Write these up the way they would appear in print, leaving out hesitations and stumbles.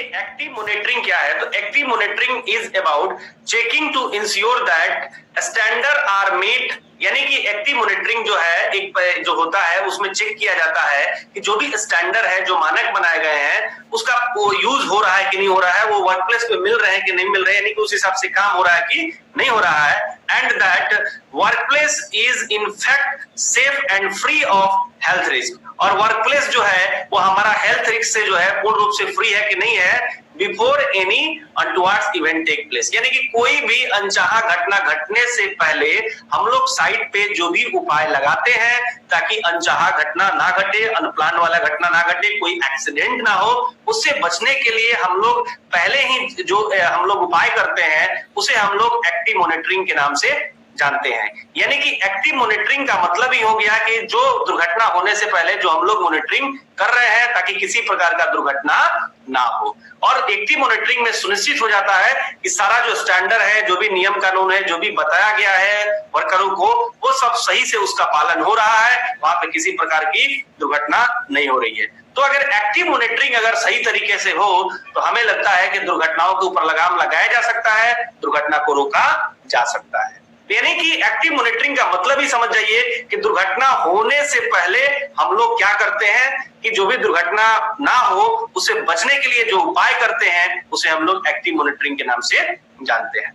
Active monitoring क्या है? तो active monitoring is about checking to ensure that standard are meet, यानी कि एक्टिव मॉनिटरिंग जो है एक जो होता है उसमें चेक किया जाता है कि जो भी स्टैंडर्ड है, जो मानक बनाए गए हैं, उसका वो यूज हो रहा है कि नहीं हो रहा है, वो वर्क प्लेस पे मिल रहे हैं कि नहीं मिल रहे हैं, यानी कि उस हिसाब से काम हो रहा है कि नहीं हो रहा है, and that work place is in fact safe and free of health risk, और वर्क प्लेस जो है वो हमारा हेल्थ रिस्क से जो है पूर्ण रूप से फ्री है कि नहीं है before any untoward event take place, यानी कि कोई भी अनचाहा घटना घटने से पहले हम लोग साइट पे जो भी उपाय लगाते हैं ताकि अनचाहा घटना ना घटे, अनप्लान वाला घटना ना घटे, कोई एक्सीडेंट ना हो, उससे बचने के लिए हम लोग पहले ही जो हम लोग उपाय करते हैं उसे हम लोग एक्टिव मॉनिटरिंग के नाम से जानते हैं। यानी कि एक्टिव मॉनिटरिंग का मतलब ही हो गया कि जो दुर्घटना होने से पहले जो हम लोग मॉनिटरिंग कर रहे हैं ताकि किसी प्रकार का दुर्घटना ना हो, और एक्टिव मॉनिटरिंग में सुनिश्चित हो जाता है कि सारा जो स्टैंडर्ड है, जो भी नियम कानून है, जो भी बताया गया है वर्करों को, वो सब सही से उसका पालन हो रहा है, वहां पे किसी प्रकार की दुर्घटना नहीं हो रही है। तो अगर एक्टिव मॉनिटरिंग अगर सही तरीके से हो तो हमें लगता है कि दुर्घटनाओं के ऊपर लगाम लगाया जा सकता है, दुर्घटना को रोका जा सकता है। यानी कि एक्टिव मॉनिटरिंग का मतलब ही समझ जाइए कि दुर्घटना होने से पहले हम लोग क्या करते हैं कि जो भी दुर्घटना ना हो उसे बचने के लिए जो उपाय करते हैं उसे हम लोग एक्टिव मॉनिटरिंग के नाम से जानते हैं।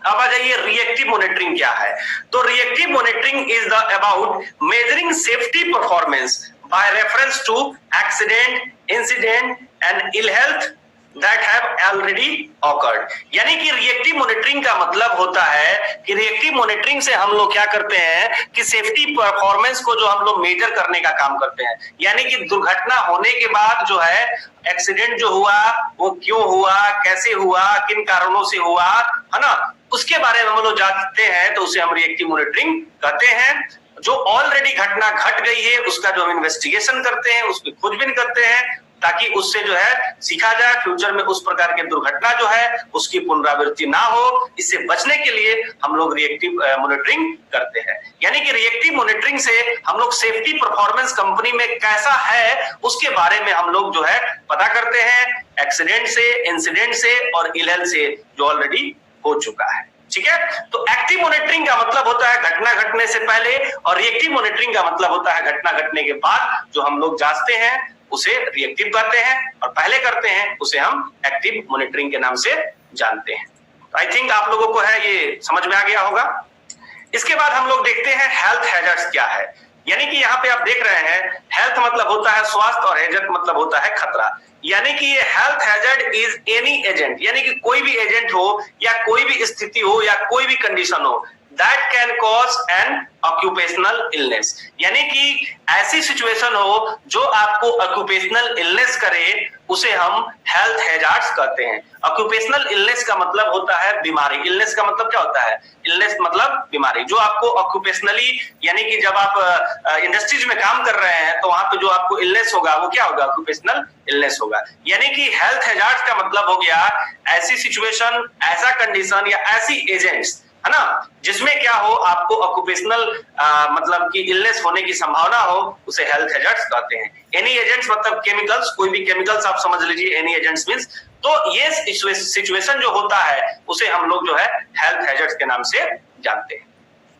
अब आ जाइए रिएक्टिव मॉनिटरिंग क्या है? तो reactive monitoring is the about measuring safety performance by reference to accident, incident and ill health that have already occurred, यानी कि रिएक्टिव मॉनिटरिंग का मतलब होता है कि रिएक्टिव मॉनिटरिंग से हम लोग क्या करते हैं कि सेफ्टी परफॉर्मेंस को जो हम लोग मेजर करने का काम करते हैं, यानी कि दुर्घटना होने के बाद जो है एक्सीडेंट जो हुआ वो क्यों हुआ, कैसे हुआ, किन कारणों से हुआ, है ना, उसके बारे में हम लोग जानते हैं, तो उसे हम रिएक्टिव मॉनिटरिंग कहते हैं। जो ऑलरेडी घटना घट गई है उसका जो हम इन्वेस्टिगेशन करते हैं, उसकी खोजबीन करते हैं ताकि उससे जो है सीखा जाए, फ्यूचर में उस प्रकार की दुर्घटना जो है उसकी पुनरावृत्ति ना हो, इससे बचने के लिए हम लोग रिएक्टिव मॉनिटरिंग करते हैं। यानी कि रिएक्टिव मॉनिटरिंग से हम लोग सेफ्टी परफॉर्मेंस कंपनी में कैसा है उसके बारे में हम लोग जो है पता करते हैं, एक्सीडेंट से, इंसिडेंट से और इल हेल्थ से जो ऑलरेडी हो चुका है। ठीक है, तो एक्टिव मॉनिटरिंग का मतलब होता है घटना घटने से पहले, और रिएक्टिव मॉनिटरिंग का मतलब होता है घटना घटने के बाद जो हम लोग जांचते हैं उसे रिएक्टिव कहते हैं, और पहले करते हैं उसे हम एक्टिव मॉनिटरिंग के नाम से जानते हैं। आई थिंक आप लोगों को है ये समझ में आ गया होगा। इसके बाद हम लोग देखते हैं हेल्थ हैजर्ड्स क्या है। यानी कि यहाँ पे आप देख रहे हैं हेल्थ मतलब होता है स्वास्थ्य और हैजर्ड मतलब होता है खतरा। यानी कि ये health hazard is any agent, यानी कि कोई भी एजेंट हो या कोई भी स्थिति हो या कोई भी कंडीशन हो that can cause an occupational illness, यानी कि ऐसी सिचुएशन हो जो आपको ऑक्यूपेशनल इलनेस करे उसे हम हेल्थ हैजार्ड्स कहते हैं। ऑक्यूपेशनल इलनेस का मतलब होता है बीमारी। इलनेस का मतलब क्या होता है? इलनेस मतलब बीमारी, जो आपको ऑक्यूपेशनली, यानी कि जब आप इंडस्ट्रीज में काम कर रहे हैं तो वहां पे जो आपको इलनेस होगा वो क्या होगा? ऑक्यूपेशनल इलनेस होगा। यानी कि हेल्थ हैजार्ड्स का मतलब हो गया ऐसी सिचुएशन, ऐसा कंडीशन या ऐसी एजेंट्स, है ना, जिसमें क्या हो आपको ऑक्यूपेशनल मतलब कि इलनेस होने की संभावना हो, उसे हेल्थ हैजर्ड्स कहते हैं। एनी एजेंट्स मतलब केमिकल्स, कोई भी केमिकल्स आप समझ लीजिए एनी एजेंट्स मींस। तो ये सिचुएशन जो होता है उसे हम लोग जो है हेल्थ हैजर्ड्स के नाम से जानते हैं।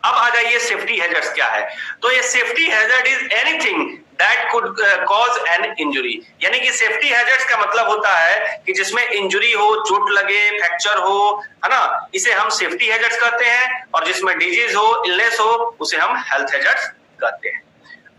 अब आ जाइए सेफ्टी हैजर्ड्स क्या है। तो ये safety hazard is anything that could cause an injury, यानी कि सेफ्टी हैजर्ड्स का मतलब होता है कि जिसमें इंजुरी हो, चोट लगे, फ्रैक्चर हो, है ना, इसे हम सेफ्टी हैजर्ड्स कहते हैं, और जिसमें डिजीज हो, इलनेस हो, उसे हम हेल्थ हैजर्ड्स कहते हैं।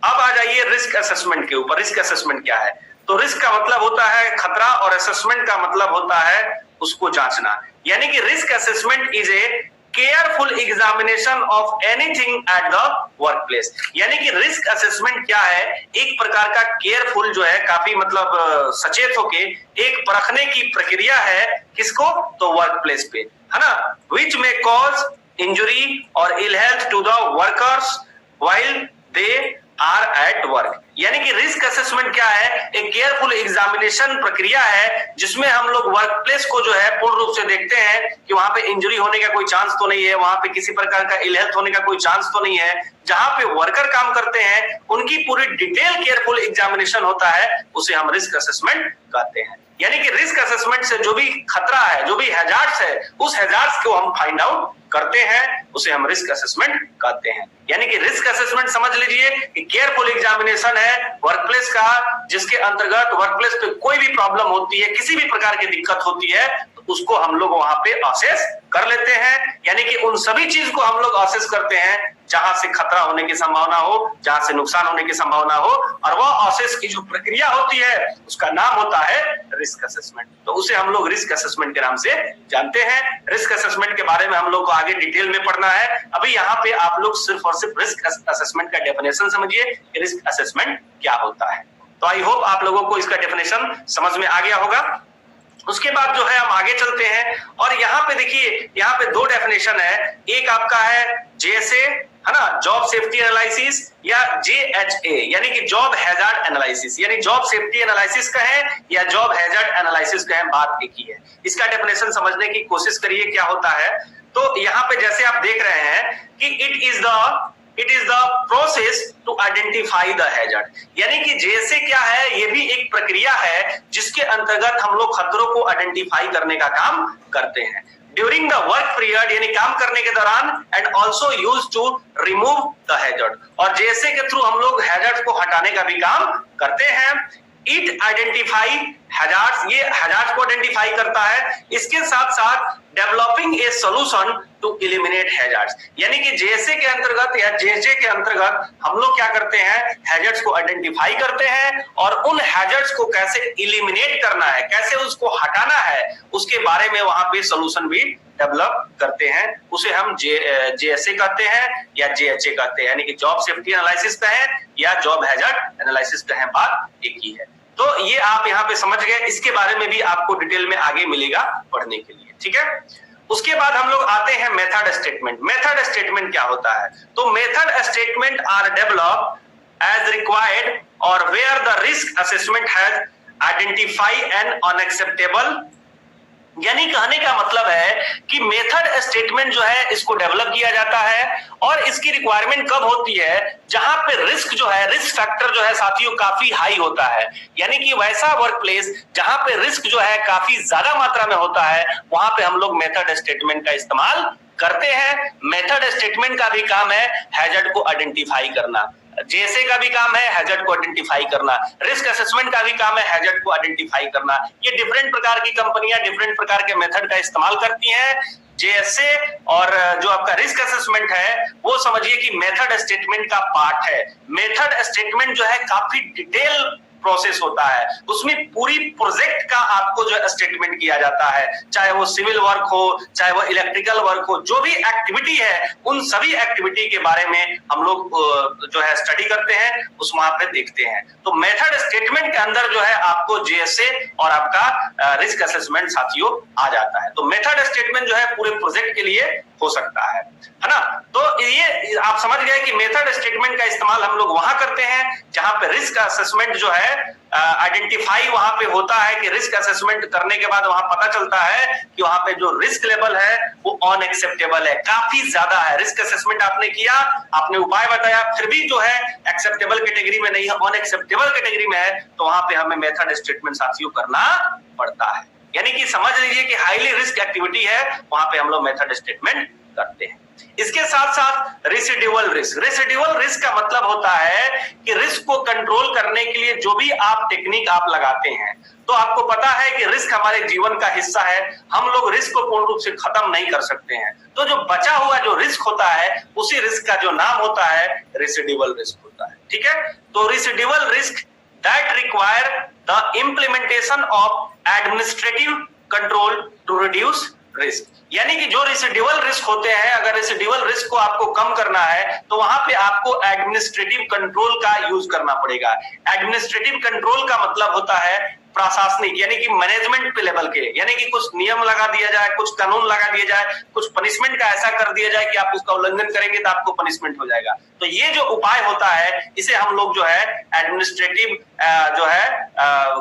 अब आ जाइए रिस्क असेसमेंट के ऊपर। रिस्क असेसमेंट क्या है? तो रिस्क का मतलब होता है खतरा और असेसमेंट का मतलब होता है उसको जांचना। यानी कि risk assessment is a careful examination of anything at the work place. यानी कि रिस्क असेसमेंट क्या है? एक प्रकार का केयरफुल जो है, काफी मतलब सचेत होके एक परखने की प्रक्रिया है। किसको? तो वर्क प्लेस पे, है ना, विच में कॉज इंजुरी और ill health to the workers while they are at work. यानी कि रिस्क असेसमेंट क्या है? एक केयरफुल एग्जामिनेशन प्रक्रिया है जिसमें हम लोग वर्क प्लेस को जो है पूर्ण रूप से देखते हैं कि वहां पे इंजरी होने का कोई चांस तो नहीं है, वहां पे किसी प्रकार का इल हेल्थ होने का कोई चांस तो नहीं है। जहां पे वर्कर काम करते हैं उनकी पूरी डिटेल केयरफुल एग्जामिनेशन होता है, उसे हम रिस्क असेसमेंट कहते हैं। यानी कि रिस्क असेसमेंट से जो भी खतरा है, जो भी हैजार्ड्स है, उस हैजार्ड्स को हम फाइंड आउट करते हैं, उसे हम रिस्क असेसमेंट कहते हैं। यानी कि रिस्क असेसमेंट समझ लीजिए कि केयरफुल एग्जामिनेशन है वर्कप्लेस का, जिसके अंतर्गत वर्कप्लेस पे कोई भी प्रॉब्लम होती है, किसी भी प्रकार की दिक्कत होती है, तो उसको हम लोग वहां पे असेस कर लेते हैं। यानी कि उन सभी चीज को हम लोग असेस करते हैं जहां से खतरा होने की संभावना हो, जहां से नुकसान होने की संभावना हो, और वह असेस की जो प्रक्रिया होती है उसका नाम होता है रिस्क असेसमेंट। तो उसे हम लोग रिस्क असेसमेंट के नाम से जानते हैं। रिस्क असेसमेंट के बारे में हम लोग को आगे डिटेल में पढ़ना है। अभी यहाँ पे आप लोग सिर्फ और सिर्फ रिस्क असेसमेंट का डेफिनेशन समझिए कि रिस्क असेसमेंट क्या होता है। तो आई होप आप लोगों को इसका डेफिनेशन समझ में आ गया होगा। उसके बाद जो है हम आगे चलते हैं और यहाँ पे देखिए, यहाँ पे दो डेफिनेशन है। एक आपका है जेएसए, है ना, जॉब सेफ्टी एनालिसिस, या जेएचए यानी कि जॉब हैजार्ड एनालिसिस, यानी जॉब सेफ्टी एनालिसिस कहें या जॉब हैजार्ड एनालिसिस कहें, बात एक ही है। इसका डेफिनेशन समझने की कोशिश करिए क्या होता है। तो यहाँ पे जैसे आप देख रहे हैं कि it is the process to identify the hazard, यानी कि जैसे क्या है, ये भी एक प्रक्रिया है जिसके अंतर्गत हम लोग खतरों को आइडेंटिफाई करने का काम करते हैं ड्यूरिंग द वर्क पीरियड, यानी काम करने के दौरान, and also use to remove the hazard, और जैसे के थ्रू हम लोग हैजर्ड को हटाने का भी काम करते हैं। इट आइडेंटिफाई हैजार्ड्स, ये हैजार्ड्स को आइडेंटिफाई करता है। इसके साथ साथ developing a solution to eliminate hazards, यानी कि जेएसए के अंतर्गत या जेजे के अंतर्गत हम लोग क्या करते हैं, हैजर्ड्स को आइडेंटिफाई करते हैं और उन हैजर्ड्स को कैसे एलिमिनेट करना है, कैसे उसको हटाना है, उसके बारे में वहां पे सॉल्यूशन भी डेवलप करते हैं। उसे हम जेएसए कहते हैं या जेएचए कहते हैं, यानी कि जॉब सेफ्टी एनालिसिस कहें या जॉब हैजर्ड एनालिसिस कहें, बात एक ही है। तो ये आप यहाँ पे समझ गए। इसके बारे में भी आपको डिटेल में आगे मिलेगा पढ़ने के लिए, ठीक है। उसके बाद हम लोग आते हैं मेथड स्टेटमेंट। मेथड स्टेटमेंट क्या होता है? तो method statement are develop as required और where the risk assessment has identify an unacceptable, यानी कहने का मतलब है कि मेथड स्टेटमेंट जो है इसको डेवलप किया जाता है और इसकी रिक्वायरमेंट कब होती है, जहां पे रिस्क जो है, रिस्क फैक्टर जो है साथियों काफी हाई होता है, यानी कि वैसा वर्क प्लेस जहां पे रिस्क जो है काफी ज्यादा मात्रा में होता है, वहां पे हम लोग मेथड स्टेटमेंट का इस्तेमाल करते हैं। मेथड स्टेटमेंट का भी काम है हैजर्ड को आइडेंटिफाई करना, जेएसए का भी काम है हैजर्ड को आइडेंटिफाई करना, रिस्क असेसमेंट का भी काम है हैजर्ड को आइडेंटिफाई करना। ये डिफरेंट प्रकार की कंपनियां डिफरेंट प्रकार के मेथड का इस्तेमाल करती हैं। जेएसए और जो आपका रिस्क असेसमेंट है वो समझिए कि मेथड स्टेटमेंट का पार्ट है। मेथड स्टेटमेंट जो है काफी डिटेल प्रोसेस होता है, उसमें पूरी प्रोजेक्ट का आपको जो स्टेटमेंट किया जाता है, चाहे वो सिविल वर्क हो, चाहे वो इलेक्ट्रिकल वर्क हो, जो भी एक्टिविटी है उन सभी एक्टिविटी के बारे में हम लोग जो है स्टडी करते हैं, उस वहां पे देखते हैं। तो मेथड स्टेटमेंट के अंदर जो है आपको जेएसए और आपका रिस्क असेसमेंट साथियों आ जाता है। तो मेथड स्टेटमेंट जो है पूरे प्रोजेक्ट के लिए हो सकता है ना। तो ये आप समझ गए कि मेथड स्टेटमेंट का इस्तेमाल हम लोग वहां करते हैं जहां पे रिस्क असेसमेंट जो है आइडेंटिफाई वहां पे होता है, कि रिस्क असेसमेंट करने के बाद वहां पता चलता है कि वहां पे जो रिस्क लेवल है वो अनएक्सेप्टेबल है, काफी ज्यादा है। रिस्क असेसमेंट आपने किया, आपने उपाय बताया, फिर भी जो है एक्सेप्टेबल कैटेगरी में नहीं है, अनएक्सेप्टेबल कैटेगरी में है, तो वहां पे हमें मेथड स्टेटमेंट साथियों करना पड़ता है। यानी कि समझ लीजिए कि हाईली रिस्क एक्टिविटी है, वहां पे हम लोग मेथड स्टेटमेंट करते हैं। इसके साथ साथ रेसिडुअल रिस्क। रेसिडुअल रिस्क का मतलब होता है कि रिस्क को कंट्रोल करने के लिए जो भी आप टेक्निक आप लगाते हैं, तो आपको पता है कि रिस्क हमारे जीवन का हिस्सा है, हम लोग रिस्क को पूर्ण रूप से खत्म नहीं कर सकते हैं। तो जो बचा हुआ जो रिस्क होता है, उसी रिस्क का जो नाम होता है रेसिडुअल रिस्क होता है, ठीक है। तो residual risk that require the implementation of administrative control to reduce risk, यानी कि जो रेसिडुअल रिस्क होते हैं, अगर रेसिडुअल रिस्क को आपको कम करना है तो वहां पे आपको एडमिनिस्ट्रेटिव कंट्रोल का यूज करना पड़ेगा। एडमिनिस्ट्रेटिव कंट्रोल का मतलब होता है प्रशासनिक यानी कि मैनेजमेंट पे लेवल के, यानी कि कुछ नियम लगा दिया जाए, कुछ कानून लगा दिया जाए, कुछ पनिशमेंट का ऐसा कर दिया जाए कि आप उसका उल्लंघन करेंगे तो आपको पनिशमेंट हो जाएगा। तो ये जो उपाय होता है इसे हम लोग जो है एडमिनिस्ट्रेटिव जो है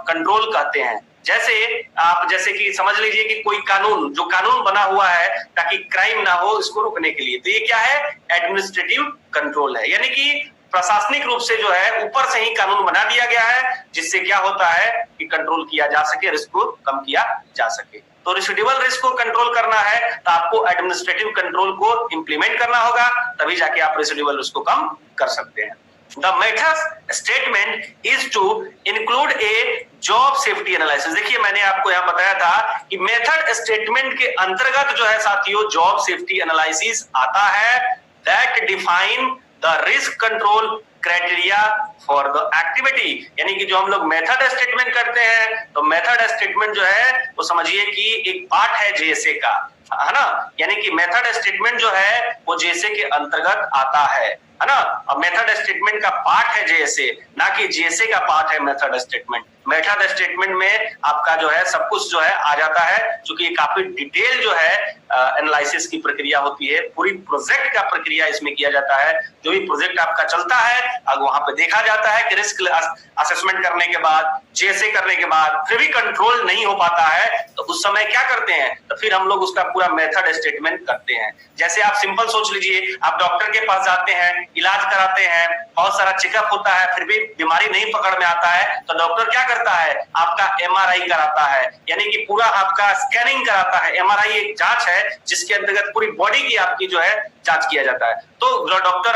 कंट्रोल कहते हैं। जैसे कि समझ लीजिए कि कोई जो कानून बना हुआ है ताकि क्राइम ना हो, इसको रोकने के लिए, तो ये क्या है, एडमिनिस्ट्रेटिव कंट्रोल है। यानी कि प्रशासनिक रूप से जो है ऊपर से ही कानून बना दिया गया है, जिससे क्या होता है कि कंट्रोल किया जा सके, रिस्क को कम किया जा सके। तो रेसिडुअल रिस्क को कंट्रोल करना है तो आपको एडमिनिस्ट्रेटिव कंट्रोल को इंप्लीमेंट करना होगा, तभी जाके आप रेसिडुअल रिस्क को कम कर सकते हैं। The method statement is to include a job safety analysis। देखिए मैंने आपको यहाँ बताया था कि मेथड स्टेटमेंट के अंतर्गत जो है साथियों जॉब सेफ्टी एनालिसिस आता है, that define the risk control criteria for the activity। यानी कि जो हम लोग मेथड स्टेटमेंट करते हैं तो मेथड स्टेटमेंट जो है वो समझिए कि एक पार्ट है जेएसए का, है ना। यानी कि मेथड स्टेटमेंट जो है वो जेएसए के अंतर्गत आता है ना। और मेथड स्टेटमेंट का पार्ट है जेएसए, ना कि जेएसए का पार्ट है मेथड स्टेटमेंट। मेथड स्टेटमेंट में आपका जो है सब कुछ जो है आ जाता है, क्योंकि काफी डिटेल जो है एनालिसिस की प्रक्रिया होती है, पूरी प्रोजेक्ट का प्रक्रिया इसमें किया जाता है। जो भी प्रोजेक्ट आपका चलता है अब वहां पे देखा जाता है कि रिस्क असेसमेंट करने के बाद, जेएसए करने के बाद फिर भी कंट्रोल नहीं हो पाता है, तो उस समय क्या करते हैं, तो फिर हम लोग उसका पूरा मेथड स्टेटमेंट करते हैं। जैसे आप सिंपल सोच लीजिए, आप डॉक्टर के पास जाते हैं, इलाज कराते हैं, बहुत सारा चेकअप होता है, फिर भी बीमारी नहीं पकड़ में आता है, तो डॉक्टर क्या करता है, आपका एमआरआई कराता है, यानी कि पूरा आपका स्कैनिंग कराता है। एमआरआई एक जांच है जिसके अंतर्गत पूरी बॉडी की आपकी जो है जांच किया जाता है। तो डॉक्टर